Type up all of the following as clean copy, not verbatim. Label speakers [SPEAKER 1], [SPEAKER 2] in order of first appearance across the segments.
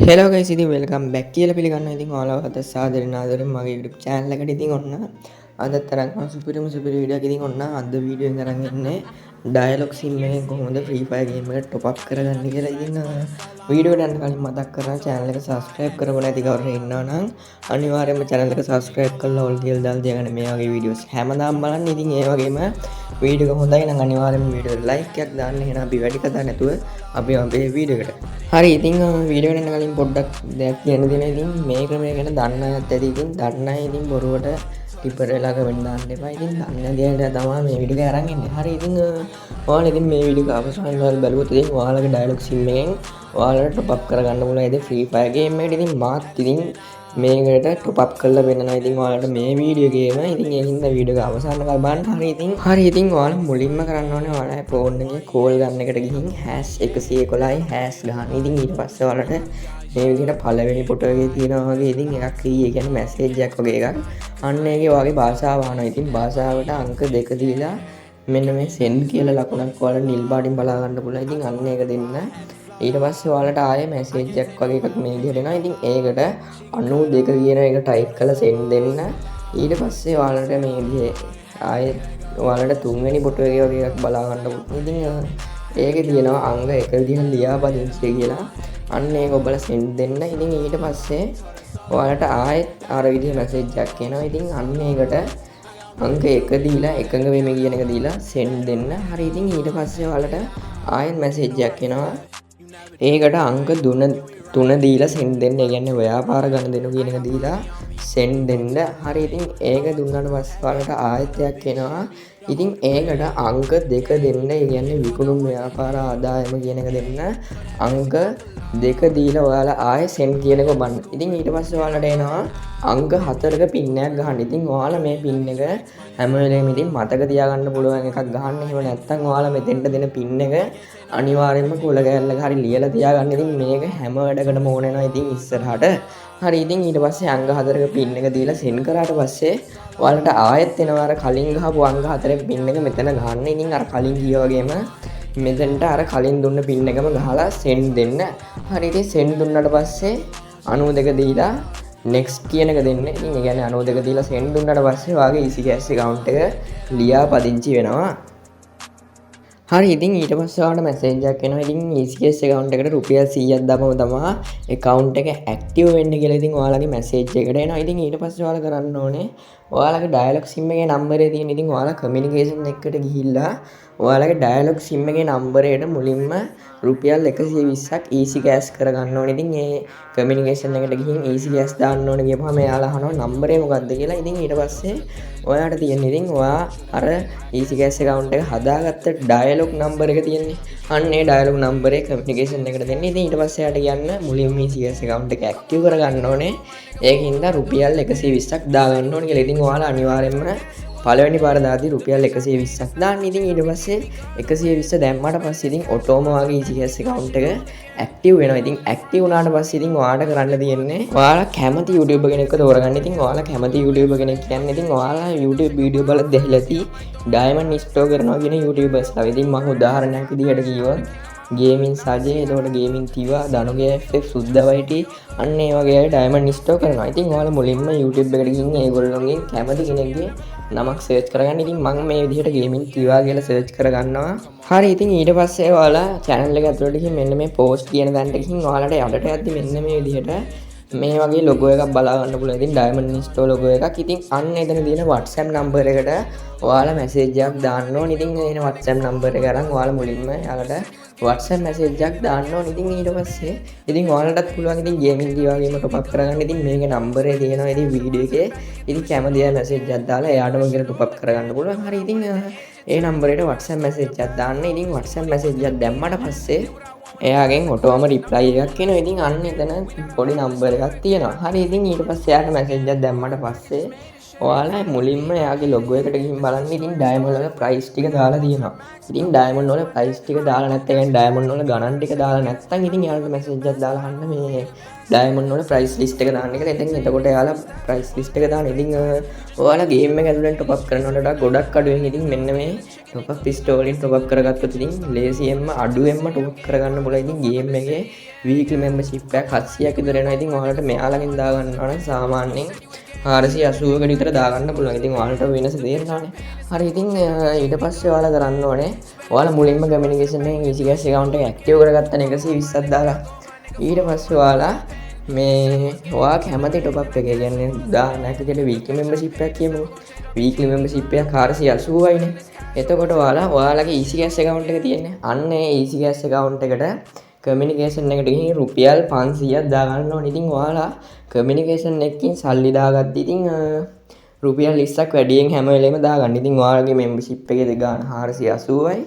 [SPEAKER 1] Hello guys ඉතින් welcome back කියලා පිළිගන්නවා. ඉතින් ඔයාලව අද සාදරයෙන් ආදරෙන් මගේ YouTube channel එකට ඉතින් ඔන්න අදත් තරම් සුපිරිම වීඩියෝ එකක් ඉතින් ඔන්න අද වීඩියෝ එකෙන් අරන් ඉන්නේ ඩයලොග් සිම් එකෙන් කොහොමද Free Fire game එකට top up කරගන්න කියලා. ඉතින් වීඩියෝ එකට යන්න කලින් මතක් කරනවා channel එක subscribe කරපො නැති කවුරු ඉන්නවා නම් අනිවාර්යයෙන්ම channel එක subscribe කරලා all කියලා දාලා තියාගන්න. මේ වගේ videos හැමදාම බලන්න. ඉතින් ඒ වගේම වීඩියෝ එක හොඳයි නම් අනිවාර්යයෙන්ම වීඩියෝ එකට like එකක් දාන්න. එහෙනම් අපි වැඩි කතා නැතුව අපි අපේ වීඩියෝ එකට. හරි ඉතින් වීඩියෝ එකට යන්න කලින් පොඩ්ඩක් දෙයක් කියන්න දෙනවා. ඉතින් මේ ක්‍රමය ගැන දන්න අයත් ඇති. ඉතින් දන්න අය ඉතින් බොරුවට ටිපර් වෙලා කමෙන්ට් දාන්න එපා. ඉතින් දන්න දෙයට තමයි මේ වීඩියෝ එක අරන් ඉන්නේ. හරි ඉතින් ඔයාලා ඉතින් මේ වීඩියෝ එක අවසානයේ ඔයාලා බලුවොත් ඉතින් ඔයාලගේ ඩයලොග් සිම් එකෙන් ඔයාලට টপ අප් කරගන්න පුළුවන්. ඉතින් Free Fire game එකට ඉතින් මාත් ඉතින් මේකට টপ අප් කරලා වෙනවා. ඉතින් ඔයාලට මේ වීඩියෝ ගේම ඉතින් ඒකින්ද වීඩියෝ එක අවසන් කරලා බලන්න. හරි ඉතින් ඔයාලා මුලින්ම කරන්න ඕනේ ඔයාලගේ ෆෝන් එකේ කෝල් ගන්න එකට ගිහින් #111 ගන්න. ඉතින් ඊට පස්සේ ඔයාලට මේ විදිහට පළවෙනි ෆොටෝ එකේ තියෙනවා වගේ ඉතින් එකක් ඒ කියන්නේ මැසේජ් එකක් වගේ එකක්. අන්න ඒකේ ඔයාගේ භාෂාව අහනවා. ඉතින් භාෂාවට අංක 2 දීලා මෙන්න මේ send කියලා ලකුණක් ඔයාලා නිල් පාටින් බලා ගන්න පුළුවන්. ඉතින් අන්න ඒක දෙන්න. ඊට පස්සේ ඔයාලට ආයේ මැසේජ් එකක් වගේ එකක් මේ විදිහට එනවා. ඉතින් ඒකට 92 කියන එක ටයිප් කරලා send දෙන්න. ඊට පස්සේ ඔයාලට මේ විදිහේ ආයේ ඔයාලට තුන්වෙනි ෆොටෝ එකේ වගේ එකක් බලා ගන්න පුළුවන්. ඉතින් ඒකේ තියෙනවා අංග 1 විදිහට ලියාපදිංචි කියලා. අන්න ඒක ඔබලා send දෙන්න. ඉතින් ඊට පස්සේ ඔයාලට ආයෙත් අර විදිහේ මැසේජ් එකක් එනවා. ඉතින් අන්න ඒකට අංක 1 දීලා එකඟ වෙමි කියන එක දීලා send දෙන්න. හරි ඉතින් ඊට පස්සේ ඔයාලට ආයෙත් මැසේජ් එකක් එනවා. ඒකට අංක 3 දීලා send දෙන්න. ඒ කියන්නේ ව්‍යාපාර ගන්න දෙනු කියන එක දීලා send දෙන්න. හරි ඉතින් ඒක දුන්නාට පස්සේ ඔයාලට ආයතයක් එනවා. ඉතින් ඒකට අංක 2 දෙන්න. ඒ කියන්නේ විකුණුම් ව්‍යාපාර ආදායම කියන එක දෙන්න. අංක 2 දීලා ඔයාලා ආයෙ send කියන එක ඔබන්න. ඉතින් ඊට පස්සේ ඔයාලට එනවා අංක 4ක පින් එකක් ගහන්න. ඉතින් ඔයාලා මේ පින් එක හැම වෙලේම ඉතින් මතක තියාගන්න පුළුවන් එකක් ගහන්න. එහෙම නැත්නම් ඔයාලා මෙතෙන්ට දෙන පින් එක අනිවාර්යයෙන්ම කුල කැලලක හරි ලියලා තියාගන්න. ඉතින් මේක හැම වැඩකටම ඕන වෙනවා ඉතින් ඉස්සරහට. හරි ඉතින් ඊට පස්සේ අංක 4ක පින් එක දීලා send කරාට පස්සේ ඔයාලට ආයෙත් එනවා අර කලින් ගහපු අංක 4ක පින් එක මෙතන ගහන්න. ඉතින් අර කලින් ගියා වගේම මෙතෙන්ට අර කලින් දුන්න පින් එකම ගහලා send දෙන්න. හරි ඉතින් send දුන්නාට පස්සේ 92 දීලා next කියන එක දෙන්න. ඉතින් ඒ කියන්නේ 92 දීලා send දුන්නාට පස්සේ ඔයාගේ easy cash account එක ලියාපදිංචි වෙනවා. හරි ඉතින් ඊට පස්සේ ඔයාලට මැසේජ් එකක් එනවා. ඉතින් easy cash account එකට රුපියල් 100ක් දාපම තමයි account එක active වෙන්න කියලා ඉතින් ඔයාලගේ මැසේජ් එකට එනවා. ඉතින් ඊට පස්සේ ඔයාලා කරන්න ඕනේ ඔයාලගේ dialog sim එකේ නම්බරේ තියෙන ඉතින් ඔයාලා communication එකට ගිහිල්ලා ඔයාලගේ dialog sim එකේ නම්බරයට මුලින්ම රුපියල් 120ක් easy cash කරගන්න ඕනේ. ඉතින් ඒ communication එකට ගිහින් easy cash දාන්න ඕනේ කියපුවාම එයාලා අහනවා නම්බරේ මොකක්ද කියලා. ඉතින් ඊට පස්සේ ඔයාලට තියෙන ඉතින් ඔයා අර easy cash account එක හදාගත්ත dialog number එක තියෙන්නේ. අන්න ඒ dialog number එක communication එකට දෙන්න. ඉතින් ඊට පස්සේ යාට කියන්න මුලින්ම easy cash account එක active කරගන්න ඕනේ. ඒකින්ද රුපියල් 120ක් දාගන්න ඕනේ කියලා. ඉතින් ඔයාලා අනිවාර්යයෙන්ම පළවෙනි පාර දාදී රුපියල් 120ක් දාන්න. ඉතින් ඊට පස්සේ 120 දැම්මට පස්සේ ඉතින් ඔටෝම වගේ easy cash account එක active වෙනවා. ඉතින් active වුණාට පස්සේ ඉතින් ඔයාලට කරන්න තියෙන්නේ ඔයාලා කැමති YouTuber කෙනෙක්ව තෝරගන්න. ඉතින් ඔයාලා කැමති YouTuber කෙනෙක් කියන්නේ ඉතින් ඔයාලා YouTube වීඩියෝ බලලා දැකලා ඇති diamond store කරනවා කියන YouTubers ලා. ඉතින් මම උදාහරණයක් විදිහට කිව්වොත් ගේමින් සජේ, එතකොට ගේමින් තිවා, දනුගේ FF සුද්දවයිටි අන්න ඒ වගේ අය diamond store කරනවා. ඉතින් ඔයාලා මුලින්ම YouTube එකට ගිහින් ඒගොල්ලෝගෙන් කැමති කෙනෙක්ගේ නමක් සර්ච් කරගන්න. ඉතින් මම මේ විදිහට ගේමින් තිවා කියලා සර්ච් කරගන්නවා. හරි ඉතින් ඊට පස්සේ ඔයාලා channel එක ඇතුළට ගිහින් මෙන්න මේ post කියන තැනට ගිහින් ඔයාලට යටට යද්දි මෙන්න මේ විදිහට මේ වගේ logo එකක් බලා ගන්න පුළුවන්. ඉතින් diamond store logo එකක්. ඉතින් අන්න එතන තියෙන WhatsApp number එකට ඔයාලා message එකක් දාන්න ඕනේ. ඉතින් එන WhatsApp number එක අරන් ඔයාලා මුලින්ම යාලට WhatsApp message එකක් දාන්න ඕනේ. ඉතින් ඊට පස්සේ ඉතින් ඔයාලටත් පුළුවන් ඉතින් ගේමින් දිවාගේම top up කරගන්න. ඉතින් මේකේ number එක තියෙනවා ඉතින් වීඩියෝ එකේ. ඉතින් කැමති අය message එකක් දාලා එයාටම කියලා top up කරගන්න පුළුවන්. හරි ඉතින් ඒ number එකට WhatsApp message එකක් දාන්න. ඉතින් WhatsApp message එකක් දැම්මට පස්සේ එයාගෙන් ඔටෝම reply එකක් එනවා. ඉතින් අන්න එතන පොඩි number එකක් තියෙනවා. හරි ඉතින් ඊට පස්සේ එයාට message එකක් දැම්මට පස්සේ ඔයාලා මුලින්ම එයාගේ ලොගෝ එකට ගිහින් බලන්න. ඉතින් ඩයමන්ඩ් වල ප්‍රයිස් ටික දාලා තියෙනවා. ඉතින් ඩයමන්ඩ් වල ප්‍රයිස් ටික දාලා නැත්නම් يعني ඩයමන්ඩ් වල ගණන් ටික දාලා නැත්නම් ඉතින් එයාලට මැසේජ් එකක් දාලා අහන්න මේ ඩයමන්ඩ් වල ප්‍රයිස් ලිස්ට් එක දාන්න කියලා. ඉතින් එතකොට එයාලා ප්‍රයිස් ලිස්ට් එක දාන. ඉතින් ඔයාලා ගේම් එක ඇතුලෙන් টොප් අප් කරනවට වඩා ගොඩක් අඩුවෙන් ඉතින් මෙන්න මේ টොප් අප් පිස්ටෝල් වලින් টොප් අප් කරගත්තොත් ඉතින් ලේසියෙන්ම අඩුවෙන්ම টොප් අප් කරගන්න පුළුවන්. ඉතින් ගේම් එකේ වීක්ලි මෙම්බර්ෂිප් එකක් 700ක් විතර එනවා. ඉතින් ඔයාලට මෙයාලගෙන් දා ගන්නවා නම් සාමාන්‍යයෙන් 480කට විතර දාගන්න පුළුවන්. ඉතින් ඔයාලට වෙනස තේරෙනවානේ. හරි ඉතින් ඊට පස්සේ ඔයාලා කරන්න ඕනේ ඔයාලා මුලින්ම කමියුනිකේෂන් එකෙන් easy cash account එක ඇක්ටිව් කරගත්තා 120ක් දාලා. ඊට පස්සේ ඔයාලා මේ ඔයා කැමති টොප් අප් එක කියන්නේ දාන්නක කියලා වීක්ලි මෙම්බර්ෂිප් එකක් කියමු. වීක්ලි මෙම්බර්ෂිප් එක 480යිනේ. එතකොට ඔයාලගේ easy cash account එක තියෙන්නේ. අන්න ඒ easy cash account එකට කමියුනිකේෂන් එකට ගිහින් රුපියල් 500ක් දාගන්න ඕනේ. ඉතින් ඔයාලා කමියුනිකේෂන් එකකින් සල්ලි දාගත්තා. ඉතින් රුපියල් 20ක් වැඩියෙන් හැම වෙලේම දාගන්න. ඉතින් ඔයාලගේ මෙම්බර්ෂිප් එකේ ගාන 480යි.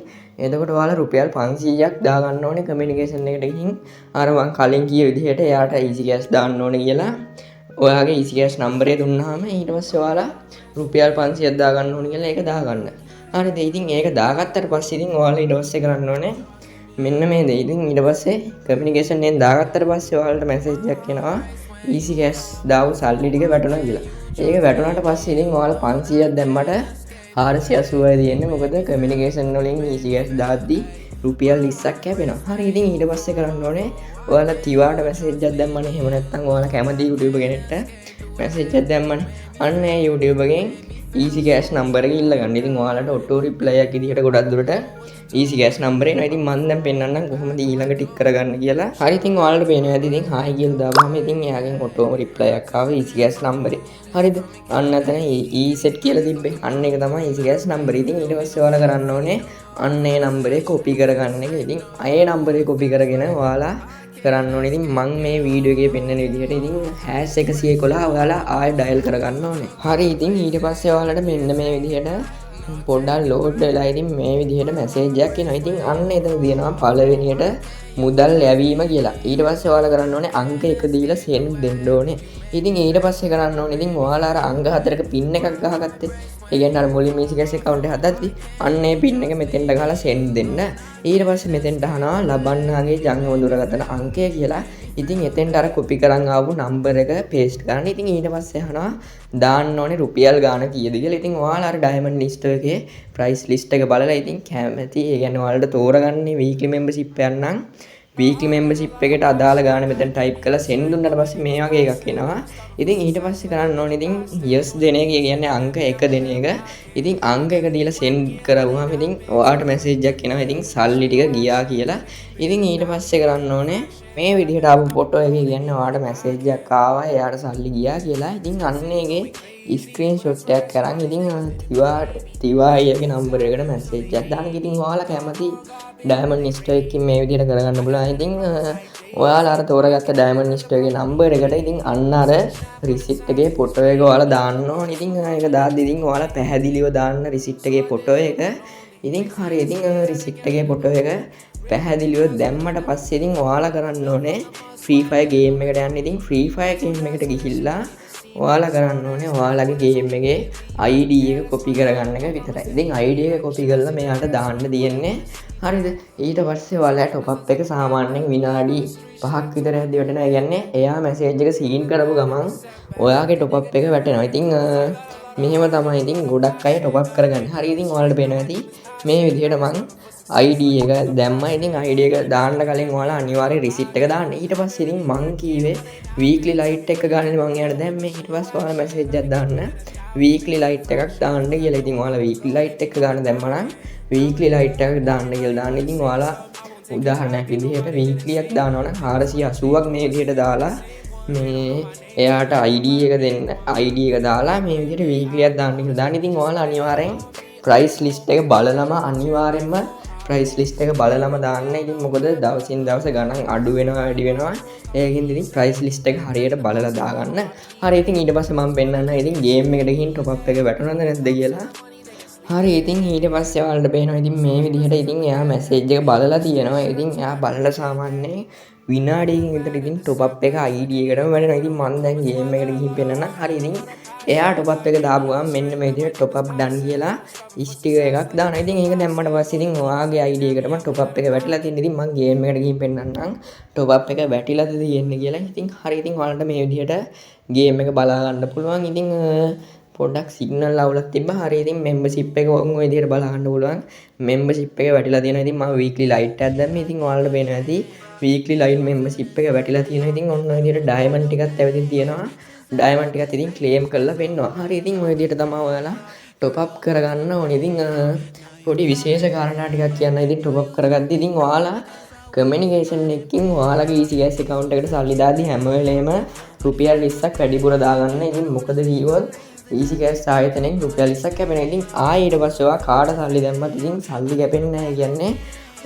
[SPEAKER 1] එතකොට ඔයාලා රුපියල් 500ක් දාගන්න ඕනේ කමියුනිකේෂන් එකට ගිහින්. අර මං කලින් කිය විදිහට එයාට easy cash දාන්න ඕනේ කියලා ඔයාගේ easy cash නම්බරය දුන්නාම ඊට පස්සේ ඔයාලා රුපියල් 500ක් දාගන්න ඕනේ කියලා ඒක දාගන්න. හරිද? ඉතින් ඒක දාගත්තට පස්සේ ඉතින් ඔයාලා ඊට පස්සේ කරන්න ඕනේ මෙන්න මේ දේ. ඉතින් ඊට පස්සේ කමියුනිකේෂන් එකෙන් දාගත්තට පස්සේ ඔයාලට මැසේජ් එකක් එනවා easy cash දාපු සල්ලි ටික වැටුණා කියලා. ඒක වැටුණාට පස්සේ ඉතින් ඔයාලා 500ක් දැම්මට 480යි තියෙන්නේ. මොකද කමියුනිකේෂන් වලින් easy cash දාද්දි රුපියල් 20ක් කැපෙනවා. හරි ඉතින් ඊට පස්සේ කරන්න ඕනේ ඔයාලා තිවාට මැසේජ් එකක් දැම්මනේ. එහෙම නැත්නම් ඔයාලා කැමති YouTube කෙනෙක්ට මැසේජ් එකක් දැම්මනේ. අන්න ඒ YouTube එකෙන් easy cash නම්බර එක ඉල්ල ගන්න. ඉතින් ඔයාලට auto reply එකක් විදිහට ගොඩක් දුරට easy cash නම්බරේ එනවා. ඉතින් මම දැන් පෙන්නන්නම් කොහොමද ඊළඟ ටික් කරගන්න කියලා. හරි ඉතින් ඔයාලට පේනවා ඇති ඉතින් hi කියලා දාපුවම ඉතින් එයාගෙන් auto reply එකක් ආවා easy cash නම්බරේ. හරිද? අන්න එතන e-set කියලා තිබ්බේ. අන්න ඒක තමයි easy cash නම්බරේ. ඉතින් ඊට පස්සේ ඔයාලා කරන්න ඕනේ අන්න ඒ නම්බරේ copy කරගන්න එක. ඉතින් ඒ නම්බරේ copy කරගෙන ඔයාලා කරන්න ඕනේ. ඉතින් මම මේ වීඩියෝ එකේ පෙන්නන විදිහට ඉතින් #111 ඔයාලා ආයෙ ඩයල් කරගන්න ඕනේ. හරි ඉතින් ඊට පස්සේ ඔයාලට මෙන්න මේ විදිහට පොඩ්ඩක් ලෝඩ් වෙලා ඉතින් මේ විදිහට මැසේජ් එකක් එනවා. ඉතින් අන්න එතන තියෙනවා පළවෙනියට මුදල් යැවීම කියලා. ඊට පස්සේ ඔයාලා කරන්න ඕනේ අංක 1 දීලා send දෙන්න ඕනේ. ඉතින් ඊට පස්සේ කරන්න ඕනේ ඉතින් ඔයාලා අර අංක 4ක pin එකක් ගහගත්තේ. ඒ කියන්නේ අර මුලින්ම easy cash account එක හදද්දි අන්න ඒ pin එක මෙතෙන්ට ගහලා send දෙන්න. ඊට පස්සේ මෙතෙන්ට අහනවා ලබන්නාගේ ජංගම දුරකථන අංකය කියලා. ඉතින් එතෙන්ට අර copy කරන් ආපු number එක paste කරන්න. ඉතින් ඊට පස්සේ අහනවා දාන්න ඕනේ රුපියල් ගාණ කීයද කියලා. ඉතින් ඔයාලා අර diamond list එකේ price list එක බලලා ඉතින් කැමති ඒ කියන්නේ ඔයාලට තෝරගන්නේ weekly membership එකක් නම් weekly membership එකට අදාළ ගාණ මෙතන type කරලා send දුන්නාට පස්සේ මේ වගේ එකක් එනවා. ඉතින් ඊට පස්සේ කරන්න ඕනේ ඉතින් yes දෙන එක කියන්නේ අංක 1 දෙන එක. ඉතින් අංක 1 දීලා send කරවුවාම ඉතින් ඔයාට message එකක් එනවා. ඉතින් සල්ලි ටික ගියා කියලා. ඉතින් ඊට පස්සේ කරන්න ඕනේ මේ විදිහට ආපු ෆොටෝ එකේ කියන්නේ ඔයාට message එකක් ආවා එයාට සල්ලි ගියා කියලා. ඉතින් අන්න ඒකේ ස්ක්‍රීන්ෂොට් එකක් කරන් ඉතින් තිවායිගේ නම්බර එකට මැසේජ් එකක් දාන්න. ඉතින් ඔයාලා කැමති ඩයමන්ඩ් ඉන්ස්ටා එකකින් මේ විදිහට කරගන්න පුළුවන්. ඉතින් ඔයාලා අර තෝරගත්ත ඩයමන්ඩ් ඉන්ස්ටා එකේ නම්බර එකට ඉතින් අන්න අර රිසිට් එකේ ෆොටෝ එක ඔයාලා දාන්න ඕනේ. ඉතින් ඒක දාද්දි ඉතින් ඔයාලා පැහැදිලිව දාන්න රිසිට් එකේ ෆොටෝ එක. ඉතින් හරි ඉතින් රිසිට් එකේ ෆොටෝ එක පැහැදිලිව දැම්මට පස්සේ ඉතින් ඔයාලා කරන්න ඕනේ Free Fire ගේම් එකට යන්න. ඉතින් Free Fire ගේම් එකට ගිහිල්ලා ඔයාලා කරන්න ඕනේ ඔයාලගේ ගේම් එකේ ID එක copy කරගන්න එක විතරයි. ඉතින් ID එක copy කරලා මෙයාට දාන්න තියෙන්නේ. හරිද? ඊට පස්සේ ඔයාලා top up එක සාමාන්‍යයෙන් විනාඩි 5ක් විතර ඇද්දි වැටෙනවා. ඒ කියන්නේ එයා message එක සීන් කරපු ගමන් ඔයාගේ top up එක වැටෙනවා. ඉතින් මෙහෙම තමයි ඉතින් ගොඩක් අය top up කරගන්නේ. හරි ඉතින් ඔයාලට පේනවා ඇති මේ විදිහට මං ID එක දැම්මා. ඉතින් ID එක දාන්න කලින් ඔයාලා අනිවාර්යෙන් receipt එක දාන්න. ඊට පස්සේ ඉතින් මං කීවේ weekly light එක ගන්න මං එයාට දැම්මේ. ඊට පස්සේ ඔයාලා message එකක් දාන්න weekly light එකක් දාන්න කියලා. ඉතින් ඔයාලා weekly light එක ගන්න දැම්මා නම් weekly light එකක් දාන්න කියලා දාන්න. ඉතින් ඔයාලා උදාහරණයක් විදිහට weekly එකක් දානවා නම් 480ක් මේ විදිහට දාලා මේ එයාට ID එක දෙන්න. ID එක දාලා මේ විදිහට weekly එකක් දාන්න කියලා දාන්න. ඉතින් ඔයාලා අනිවාර්යෙන් price list එක බලලම අනිවාර්යෙන්ම price list එක බලලම දාන්න. ඉතින් මොකද දවසින් දවස ගණන් අඩු වෙනවා වැඩි වෙනවා. ඒකින් ඉතින් price list එක හරියට බලලා දාගන්න. හරි ඉතින් ඊට පස්සේ මම පෙන්නන්න ඉතින් game එකට ගිහින් top up එක වැටුණාද නැද්ද කියලා. හරි ඉතින් ඊට පස්සේ ඔයාලට පේනවා ඉතින් මේ විදිහට ඉතින් එයා message එක බලලා තියෙනවා. ඉතින් එයා බලලා සාමාන්‍යයෙන් විනාඩියකින් විතර ඉතින් top up එක ID එකටම වැඩෙනවා. ඉතින් මම දැන් game එකට ගිහින් පෙන්නන්න. හරි ඉතින් එයා ටොප් එක දාපු ගමන් මෙන්න මේ විදිහට ටොප් අප් ඩන් කියලා ස්ටිකර් එකක් දානවා. ඉතින් ඒක දැම්මට පස්සේ ඉතින් ඔයාගේ ID එකටම ටොප් අප් එක වැටිලා තියෙන. ඉතින් මම ගේම් එකට ගිහින් පෙන්නන්නම් ටොප් අප් එක වැටිලාද තියෙන්නේ කියලා. ඉතින් හරි ඉතින් ඔයාලට මේ විදිහට ගේම් එක බලා ගන්න පුළුවන්. ඉතින් පොඩ්ඩක් සිග්නල් අවුලක් තිබ්බා. හරි ඉතින් මෙම්බර්ෂිප් එක ඔය විදිහට බලා ගන්න පුළුවන්. මෙම්බර්ෂිප් එක වැටිලා තියෙනවා. ඉතින් මම වීක්ලි ලයිට් එකක් දැම්මේ. ඉතින් ඔයාලට පේනවා ඇති වීක්ලි ලයිට් මෙම්බර්ෂිප් එක වැටිලා තියෙනවා. ඉතින් ඔන්න ඔය විදිහට ඩයමන්ඩ් ටිකක් ඇවිදින් තියෙනවා. ඩයමන්ඩ් ටිකත් ඉතින් ක්ලේම් කරලා පෙන්නවා. හරි ඉතින් ඔය විදිහට තමයි ඔයාලා টොප් අප් කරගන්න ඕනේ. ඉතින් පොඩි විශේෂ කාරණා ටිකක් කියන්න. ඉතින් টොප් අප් කරගද්දි ඉතින් ඔයාලා කමියුනිකේෂන් එකකින් ඔයාලගේ easy gas account එකට සල්ලි දාද්දි හැම වෙලේම රුපියල් 20ක් වැඩිපුර දාගන්න. ඉතින් මොකද කිව්වොත් easy gas ආයතනයෙන් රුපියල් 20ක් කැපෙනවා. ඉතින් ආයෙ ඊට පස්සේ ඔයා කාට සල්ලි දැම්මත් ඉතින් සල්ලි කැපෙන්නේ නැහැ. කියන්නේ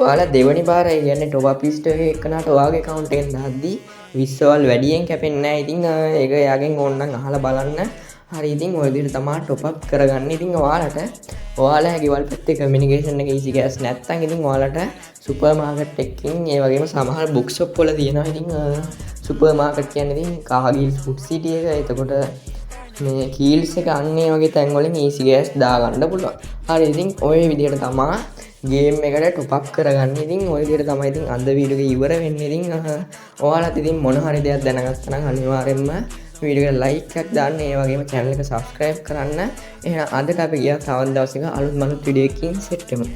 [SPEAKER 1] ඔයාලා දෙවනි පාරයි කියන්නේ টොප් අප් ලිස්ට් එකේ එක්කනට ඔයාගේ account එකෙන් දාද්දි 20 වල් වැඩියෙන් කැපෙන්නේ නැහැ. ඉතින් ඒක එයාගෙන් ඕනනම් අහලා බලන්න. හරි ඉතින් ඔය විදිහට තමයි টොප් අප් කරගන්න. ඉතින් ඔයාලා ගෙවල් පැත්තේ කමියුනිකේෂන් එක easy gas නැත්තම් ඉතින් ඔයාලට සුපර් මාකට් එකකින් ඒ වගේම සමහර බුක් ෂොප් වල තියෙනවා. ඉතින් සුපර් මාකට් කියන්නේ ඉතින් කාගිල් ෆුඩ් සිටි එක, එතකොට මේ කීල්ස් එක අන්න ඒ වගේ තැන් වලින් easy gas දාගන්න පුළුවන්. හරි ඉතින් ඔය විදිහට තමයි ගේම් එකට টොප් අප් කරගන්න. ඉතින් ඔය විදිහට තමයි ඉතින් අද වීඩියෝ එක ඉවර වෙන්නේ. ඉතින් ඔයාලත් ඉතින් මොන හරි දෙයක් දැනගත්තා නම් අනිවාර්යෙන්ම වීඩියෝ එකට ලයික් එකක් දාන්න. ඒ වගේම channel එක subscribe කරන්න. එහෙනම් අදට අපි ගියා තවත් දවසක අලුත් මලුත් වීඩියෝ එකකින් සෙට් වෙමු.